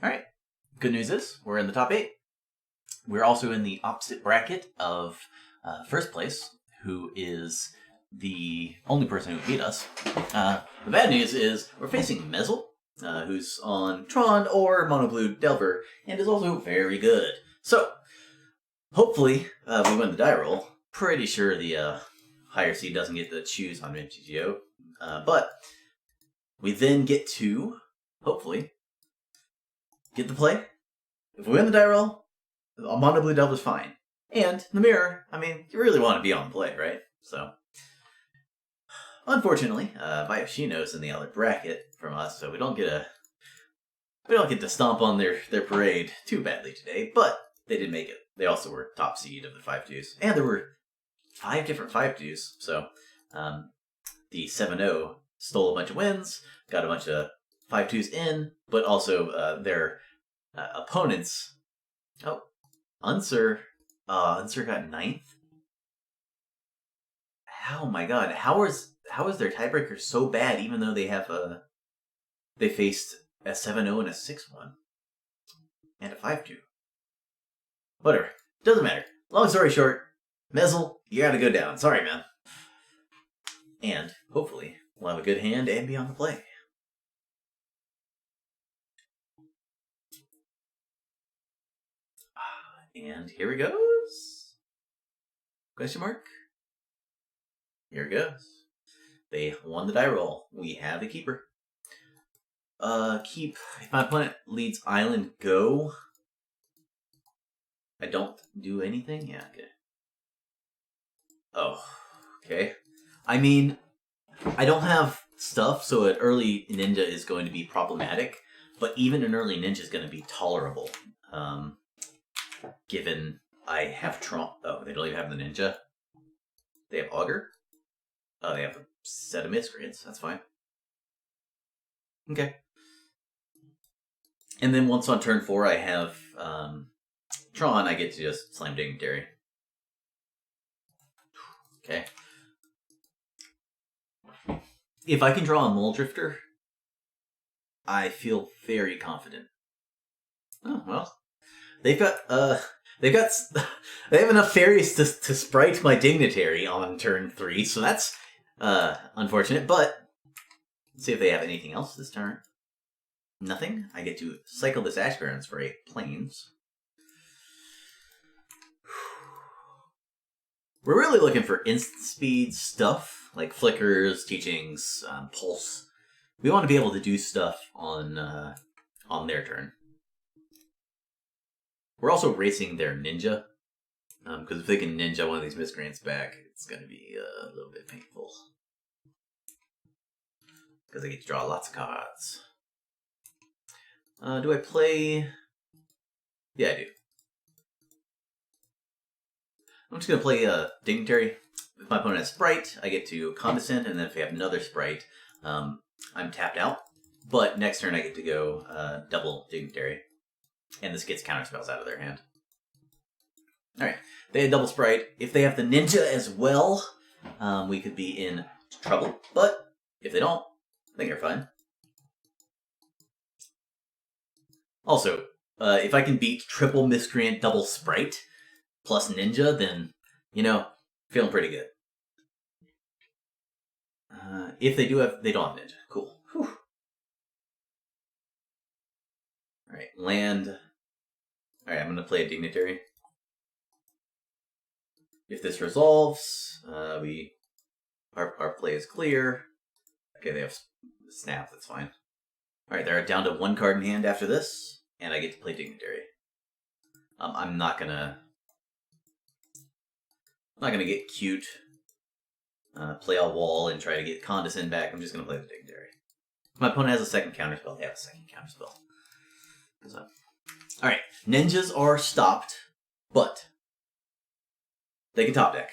All right. Good news is we're in the top 8. We're also in the opposite bracket of first place, who is the only person who beat us. The bad news is we're facing Mezzle, who's on Tron or Mono Blue Delver, and is also very good. So, hopefully, we win the die roll. Pretty sure the higher seed doesn't get to choose on MTGO. But we then get to, hopefully, get the play. If we win the die roll, Mono Blue Delver's fine. And the mirror, I mean, you really want to be on play, right? So, unfortunately, Vioshino's in the other bracket from us, so we don't get to stomp on their parade too badly today. But they did make it. They also were top seed of the 5-2s, and there were 5 different 5-2s. So, the 7-0 stole a bunch of wins, got a bunch of 5-2s in, but also their opponents. Oh, Unser got 9th. Oh my god, how is their tiebreaker so bad? Even though they faced a 7-0 and a 6-1 and a 5-2. Whatever, doesn't matter. Long story short, Mezzle, you gotta go down. Sorry, man. And hopefully we'll have a good hand and be on the play. And here it goes. Question mark? Here it goes. They won the die roll. We have the keeper. Keep. If my opponent leads island, go. I don't do anything? Yeah, okay. Oh, okay. I mean, I don't have stuff, so an early ninja is going to be problematic, but even an early ninja is going to be tolerable. Given I have Tron. Oh, they don't even have the ninja. They have Augur? Oh, they have a set of miscreants. That's fine. Okay. And then once on turn 4, I have Tron. I get to just slam Dignitary. Okay. If I can draw a Mole Drifter, I feel very confident. Oh, well. They have enough fairies to sprite my Dignitary on turn 3, so that's unfortunate, but let's see if they have anything else this turn. Nothing. I get to cycle this Ash Barrens for a Plains. We're really looking for instant speed stuff, like Flickers, Teachings, Pulse. We want to be able to do stuff on their turn. We're also racing their Ninja, because if they can Ninja one of these Miscreants back, it's going to be a little bit painful. Because I get to draw lots of cards. Do I play... Yeah, I do. I'm just going to play Dignitary. If my opponent has Sprite, I get to Condescend, and then if they have another Sprite, I'm tapped out. But next turn I get to go double Dignitary. And this gets counterspells out of their hand. Alright, they had double Sprite. If they have the Ninja as well, we could be in trouble. But if they don't, I think they're fine. Also, if I can beat triple Miscreant, double Sprite, plus Ninja, then, feeling pretty good. If they don't have Ninja. Cool. Whew. Alright, land. Alright, I'm going to play a Dignitary. If this resolves, our play is clear. Okay, they have Snap, that's fine. Alright, they're down to 1 card in hand after this, and I get to play Dignitary. I'm not gonna get cute, play a wall and try to get Condescend back. I'm just gonna play the Dignitary. If my opponent has a second counterspell, they have a second counterspell. So. Alright, ninjas are stopped, but they can top deck.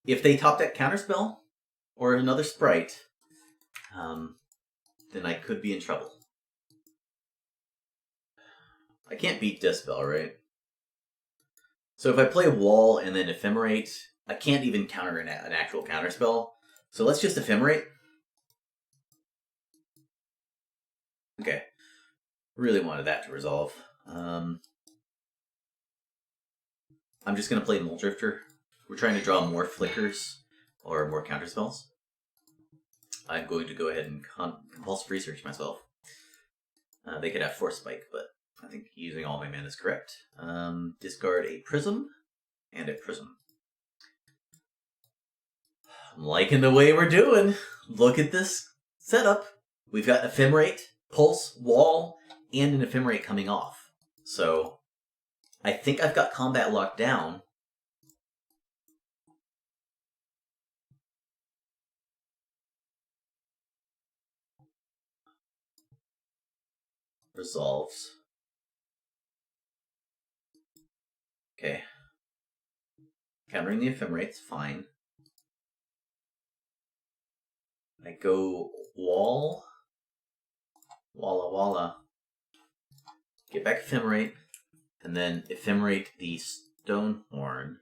If they top deck Counterspell or another Sprite, then I could be in trouble. I can't beat Dispel, right? So if I play Wall and then Ephemerate, I can't even counter an actual Counterspell. So let's just Ephemerate. Okay. Really wanted that to resolve. I'm just going to play Mole Drifter. We're trying to draw more flickers or more counterspells. I'm going to go ahead and compulsive research myself. They could have Force Spike, but I think using all my mana is correct. Discard a Prism and a Prism. I'm liking the way we're doing. Look at this setup. We've got Ephemerate, Pulse, Wall, and an Ephemerate coming off. So I think I've got combat locked down. Resolves. Okay. Countering the Ephemerate's fine. I go Wall. Walla Walla. Get back Ephemerate. And then Ephemerate the Stonehorn.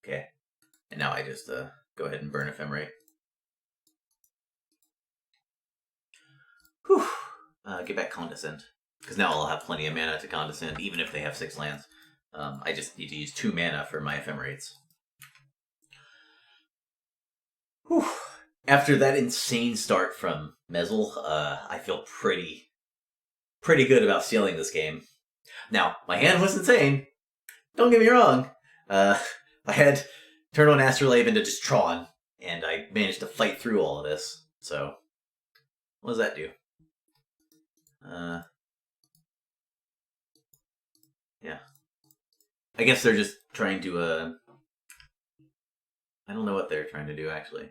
Okay. And now I just go ahead and burn Ephemerate. Whew. Get back Condescend. Because now I'll have plenty of mana to Condescend, even if they have 6 lands. I just need to use 2 mana for my Ephemerates. Whew. After that insane start from Mezel, I feel pretty good about sealing this game. Now, my hand was insane. Don't get me wrong. I had turn on Astrolabe into just Tron, and I managed to fight through all of this. So, what does that do? Yeah. I guess they're just trying to, I don't know what they're trying to do, actually.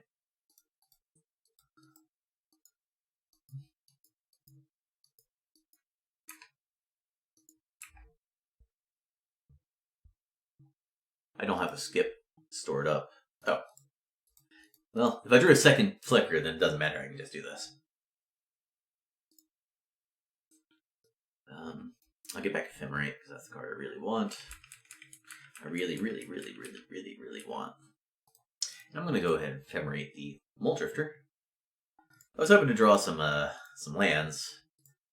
I don't have a skip stored up. Oh. Well, if I drew a second flicker, then it doesn't matter. I can just do this. I'll get back Ephemerate, because that's the card I really want. I really want. And I'm going to go ahead and Ephemerate the Mole Drifter. I was hoping to draw some lands.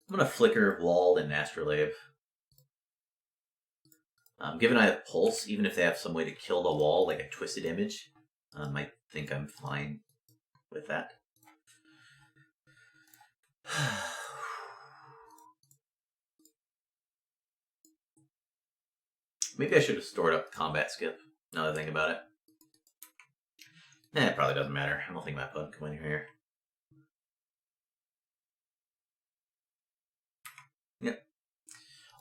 I'm going to flicker Walled and Astrolabe. Given I have Pulse, even if they have some way to kill the wall, like a Twisted Image, I think I'm fine with that. Maybe I should have stored up Combat Skip, now that I think about it. It probably doesn't matter. I don't think my opponent can win here. Yep.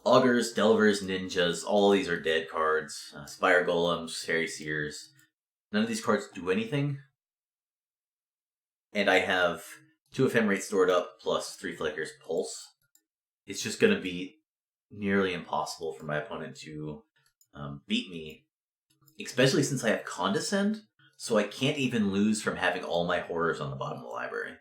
Augurs, Delvers, Ninjas, all these are dead cards. Spire Golems, Fairy Seers. None of these cards do anything. And I have 2 Ephemerates stored up, plus 3 Flickers Pulse. It's just going to be nearly impossible for my opponent to beat me. Especially since I have Condescend, so I can't even lose from having all my horrors on the bottom of the library.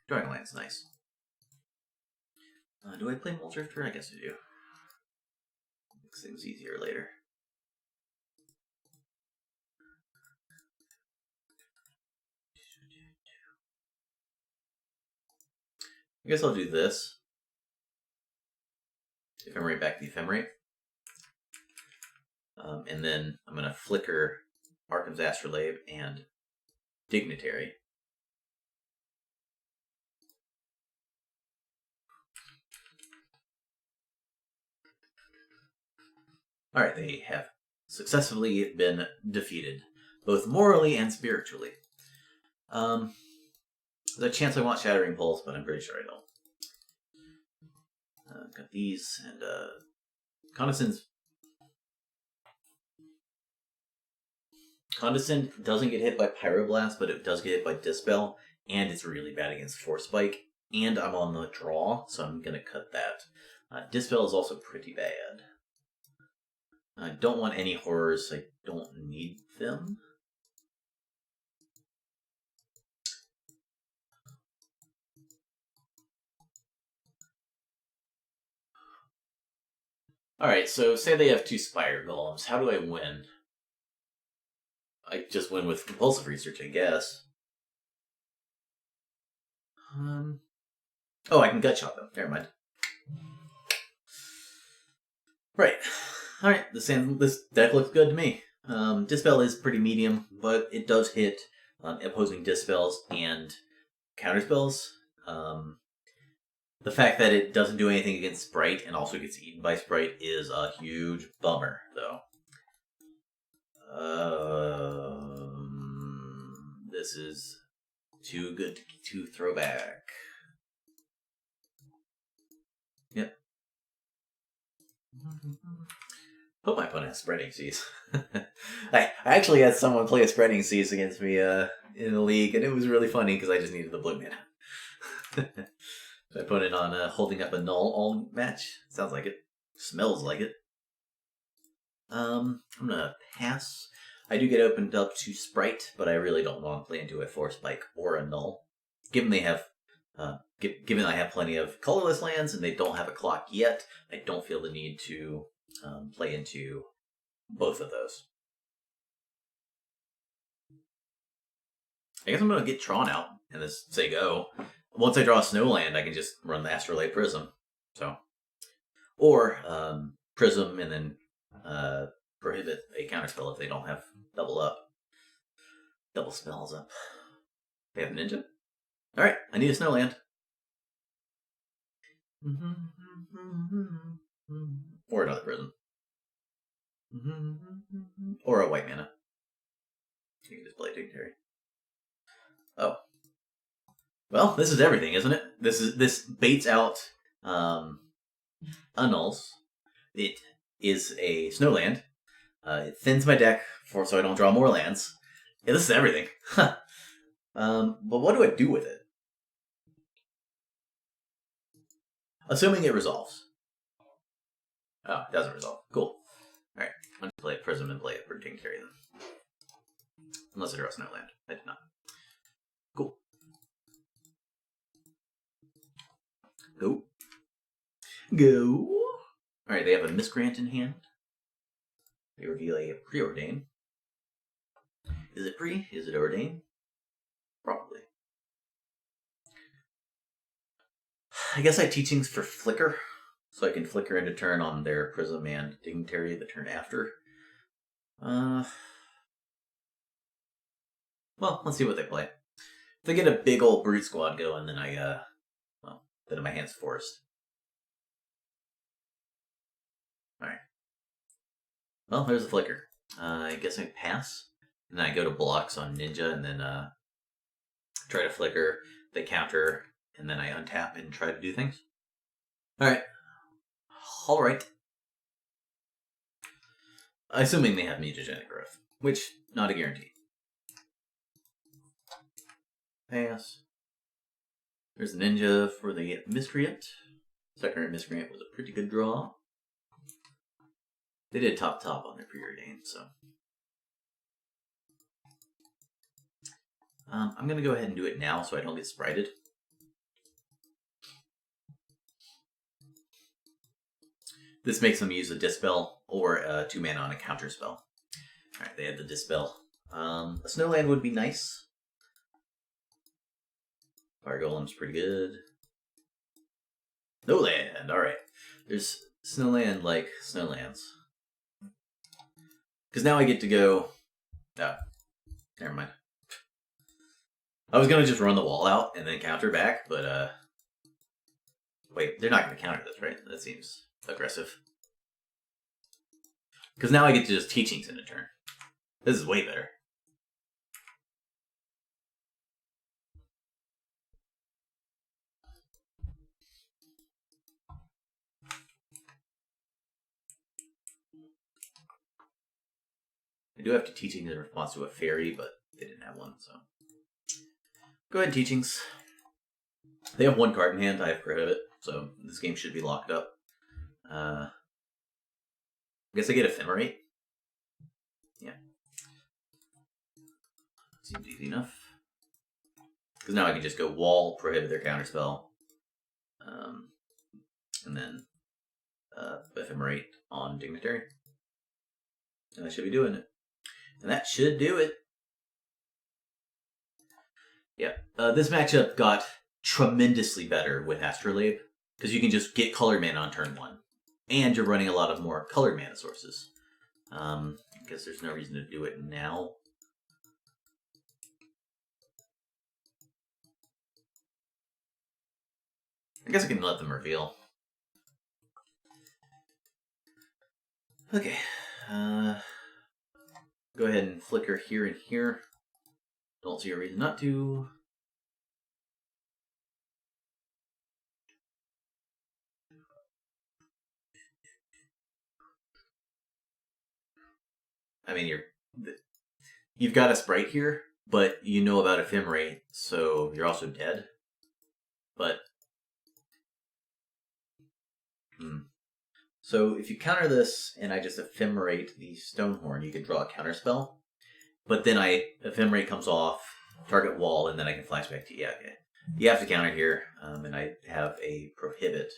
Dragonland's nice. Do I play Mole Drifter? I guess I do. Makes things easier later. I guess I'll do this. Ephemerate back the Ephemerate. And then I'm going to flicker Arkham's Astrolabe and Dignitary. Alright, they have successfully been defeated, both morally and spiritually. There's a chance I want Shattering Pulse, but I'm pretty sure I don't. Got these, and Condescend doesn't get hit by Pyroblast, but it does get hit by Dispel, and it's really bad against Force Spike, and I'm on the draw, so I'm going to cut that. Dispel is also pretty bad. I don't want any horrors, I don't need them. Alright, so say they have 2 Spire Golems. How do I win? I just win with Compulsive Research, I guess. Oh, I can Gut Shot them. Never mind. Right. Alright, this deck looks good to me. Dispel is pretty medium, but it does hit opposing Dispels and Counterspells. The fact that it doesn't do anything against Sprite and also gets eaten by Sprite is a huge bummer, though. This is too good to throw back. Yep. Hope my opponent has Spreading Seas. I actually had someone play a Spreading Seas against me in the league, and it was really funny because I just needed the blue mana. So I put it on holding up a null all match. Sounds like it. Smells like it. I'm gonna pass. I do get opened up to Sprite, but I really don't want to play into a Force Spike or a null. Given they have, given I have plenty of colorless lands and they don't have a clock yet, I don't feel the need to play into both of those. I guess I'm gonna get Tron out and just say go. Once I draw a Snowland, I can just run the Astrolabe Prism. So, or Prism and then prohibit a counterspell if they don't have double spells up. They have Ninja? Alright, I need a Snowland. Or another Prism. Or a white mana. You can just play Dignitary. Oh. Well, this is everything, isn't it? This baits out Annulls. It is a Snowland. It thins my deck so I don't draw more lands. Yeah, this is everything. But what do I do with it? Assuming it resolves. Oh, it doesn't resolve. Cool. Alright, I'm going to play a Prism and play a Dignitary then. Unless I draw a Snowland. I did not. Cool. Go. Go. Alright, they have a Miscreant in hand. They reveal a Preordain. Is it Pre? Is it Ordain? Probably. I guess I have teachings for Flicker, so I can Flicker into turn on their Prism and Dignitary the turn after. Well, let's see what they play. If they get a big old Brute Squad going, then then my hand's forced. Alright. Well, there's a Flicker. I guess I pass. And then I go to blocks on Ninja, and then try to Flicker, they counter, and then I untap and try to do things. Alright. Alright. Assuming they have Mutagenic Growth, which, not a guarantee. Pass. There's a Ninja for the Miscreant. Second Miscreant was a pretty good draw. They did top on their Preordain, so. I'm going to go ahead and do it now so I don't get sprited. This makes them use a Dispel or a 2 mana on a counter spell. Alright, they had the Dispel. A Snowland would be nice. Fire Golem's pretty good. No land, alright. There's Snowland like Snowlands. Because now I get to go... Oh, never mind. I was going to just run the wall out and then counter back, but wait, they're not going to counter this, right? That seems aggressive. Because now I get to just teachings in a turn. This is way better. I do have to teachings in response to a fairy, but they didn't have one, so. Go ahead, teachings. They have 1 card in hand, I have Prohibit, so this game should be locked up. I guess I get Ephemerate. Yeah. Seems easy enough. Because now I can just go wall, prohibit their counterspell. And then Ephemerate on Dignitary. And that should be doing it. And that should do it. Yeah. This matchup got tremendously better with Astrolabe, because you can just get colored mana on turn 1. And you're running a lot of more colored mana sources. I guess there's no reason to do it now. I guess I can let them reveal. Okay. Go ahead and flicker here and here. Don't see a reason not to. I mean, you've got a sprite here, but you know about Ephemerate, so you're also dead. But so if you counter this and I just Ephemerate the Stonehorn, you can draw a counter spell. But then Ephemerate comes off, target wall, and then I can flashback to okay. You have to counter here, and I have a prohibit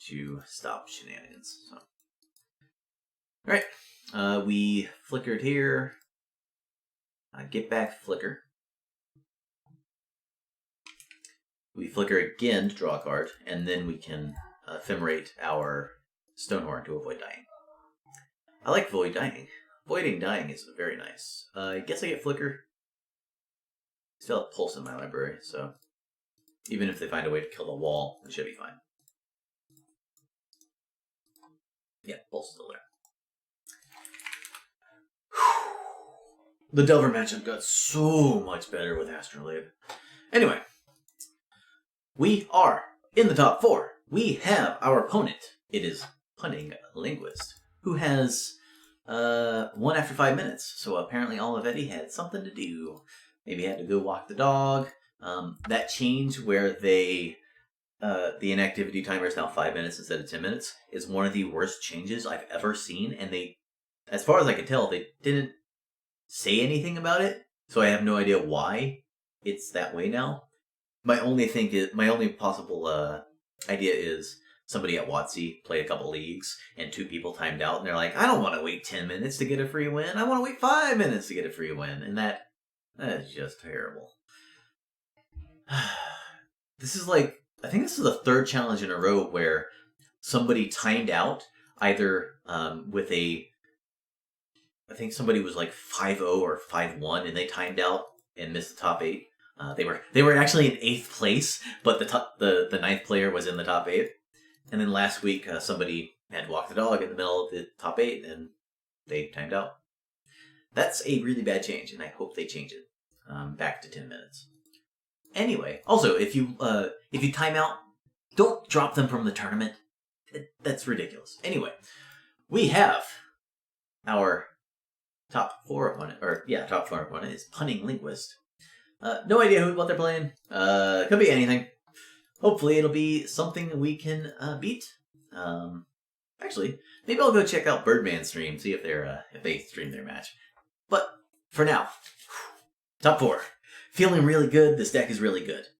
to stop shenanigans. So. Alright, we flickered here. Get back flicker. We flicker again to draw a card, and then we can Ephemerate our Stonehorn to avoid dying. I like Void Dying. Voiding Dying is very nice. I guess I get Flicker. Still have Pulse in my library, so even if they find a way to kill the wall, it should be fine. Yeah, Pulse is still there. The Delver matchup got so much better with Astrolabe. Anyway, we are in the top 4. We have our opponent. It is Punning Linguist, who has 1 after 5 minutes. So apparently Olivetti had something to do. Maybe had to go walk the dog. That change where the inactivity timer is now 5 minutes instead of 10 minutes is one of the worst changes I've ever seen. And they, as far as I can tell, they didn't say anything about it. So I have no idea why it's that way now. My only possible idea is somebody at WotC played a couple leagues and 2 people timed out and they're like, I don't want to wait 10 minutes to get a free win. I want to wait 5 minutes to get a free win. And that is just terrible. This is like, I think this is the 3rd challenge in a row where somebody timed out either with I think somebody was like 5-0 or 5-1 and they timed out and missed the top 8. They were actually in 8th place, but the 9th player was in the top 8. And then last week, somebody had to walk the dog in the middle of the top 8, and they timed out. That's a really bad change, and I hope they change it back to 10 minutes. Anyway, also, if you time out, don't drop them from the tournament. That's ridiculous. Anyway, we have our top 4 opponent, top 4 opponent is Punning Linguist. No idea what they're playing. Could be anything. Hopefully it'll be something we can beat. Actually, maybe I'll go check out Birdman's stream, see if they stream their match. But for now, top 4. Feeling really good. This deck is really good.